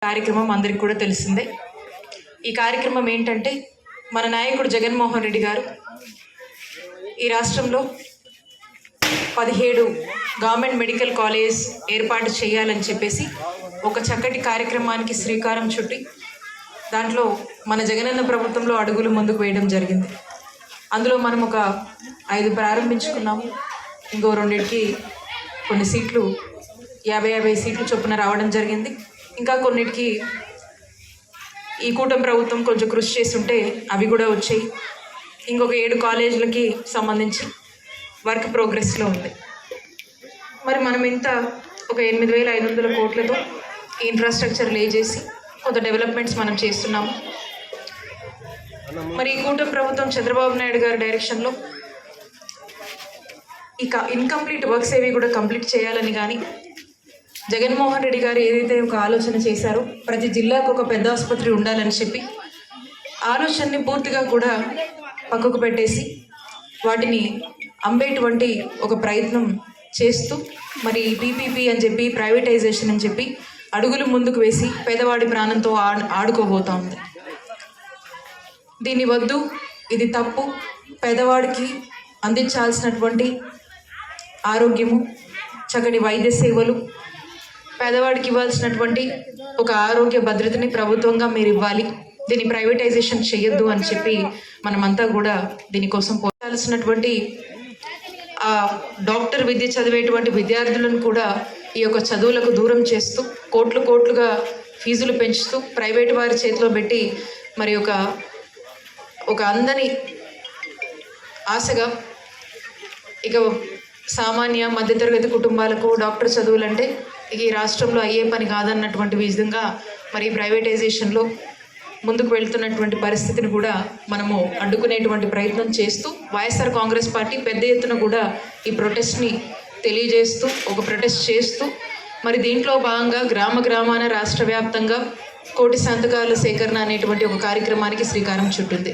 కార్యక్రమం అందరికీ కూడా తెలిసిందే. ఈ కార్యక్రమం ఏంటంటే మన నాయకుడు జగన్మోహన్ రెడ్డి గారు ఈ రాష్ట్రంలో 17 గవర్నమెంట్ మెడికల్ కాలేజ్ ఏర్పాటు చేయాలని చెప్పేసి ఒక చక్కటి కార్యక్రమానికి శ్రీకారం చుట్టి దాంట్లో మన జగనన్న ప్రభుత్వంలో అడుగులు ముందుకు వేయడం జరిగింది. అందులో మనం ఒక 5 ప్రారంభించుకున్నాము. ఇంకో 2కి కొన్ని సీట్లు 50 సీట్లు చొప్పున రావడం జరిగింది. ఇంకా కొన్నిటికి ఈ కూటమి ప్రభుత్వం కొంచెం కృషి చేస్తుంటే అవి కూడా వచ్చాయి. ఇంకొక 7 కాలేజీలకి సంబంధించి వర్క్ ప్రోగ్రెస్లో ఉంది. మరి మనం ఇంత ఒక 8,500 కోట్లతో ఈ ఇన్ఫ్రాస్ట్రక్చర్ లే చేసి కొంత డెవలప్మెంట్స్ మనం చేస్తున్నాము. మరి ఈ కూటమి ప్రభుత్వం చంద్రబాబు నాయుడు గారి డైరెక్షన్లో ఇక ఇన్కంప్లీట్ వర్క్స్ ఏవి కూడా కంప్లీట్ చేయాలని కానీ జగన్మోహన్ రెడ్డి గారు ఏదైతే ఒక ఆలోచన చేశారో ప్రతి జిల్లాకు ఒక పెద్ద ఆసుపత్రి ఉండాలని చెప్పి ఆలోచనని పూర్తిగా కూడా పక్కకు పెట్టేసి వాటిని అమ్మేటువంటి ఒక ప్రయత్నం చేస్తూ మరి పీపీపీ అని చెప్పి ప్రైవేటైజేషన్ అని చెప్పి అడుగులు ముందుకు వేసి పేదవాడి ప్రాణంతో ఆడుకోబోతా ఉంది. దీన్ని వద్దు, ఇది తప్పు. పేదవాడికి అందించాల్సినటువంటి ఆరోగ్యము, చక్కటి వైద్య సేవలు, పేదవాడికి ఇవ్వాల్సినటువంటి ఒక ఆరోగ్య భద్రతని ప్రభుత్వంగా మీరు ఇవ్వాలి. దీన్ని ప్రైవేటైజేషన్ చేయొద్దు అని చెప్పి మనమంతా కూడా దీనికోసం పోరాడాల్సినటువంటి డాక్టర్ విద్య చదివేటువంటి విద్యార్థులను కూడా ఈ యొక్క చదువులకు దూరం చేస్తూ కోట్లుగా ఫీజులు పెంచుతూ ప్రైవేట్ వారి చేతిలో పెట్టి మరి ఒక అందని ఆశగా ఇక సామాన్య మధ్యతరగతి కుటుంబాలకు డాక్టర్ చదువులంటే ఈ రాష్ట్రంలో అయ్యే పని కాదన్నటువంటి విధంగా మరి ప్రైవేటైజేషన్లో ముందుకు వెళ్తున్నటువంటి పరిస్థితిని కూడా మనము అడ్డుకునేటువంటి ప్రయత్నం చేస్తూ వైఎస్ఆర్ కాంగ్రెస్ పార్టీ పెద్ద ఎత్తున కూడా ఈ ప్రొటెస్ట్ని తెలియజేస్తూ ఒక ప్రొటెస్ట్ చేస్తూ మరి దీంట్లో భాగంగా గ్రామాన రాష్ట్ర వ్యాప్తంగా 1,00,00,000 సంతకాల సేకరణ అనేటువంటి ఒక కార్యక్రమానికి శ్రీకారం చుట్టింది.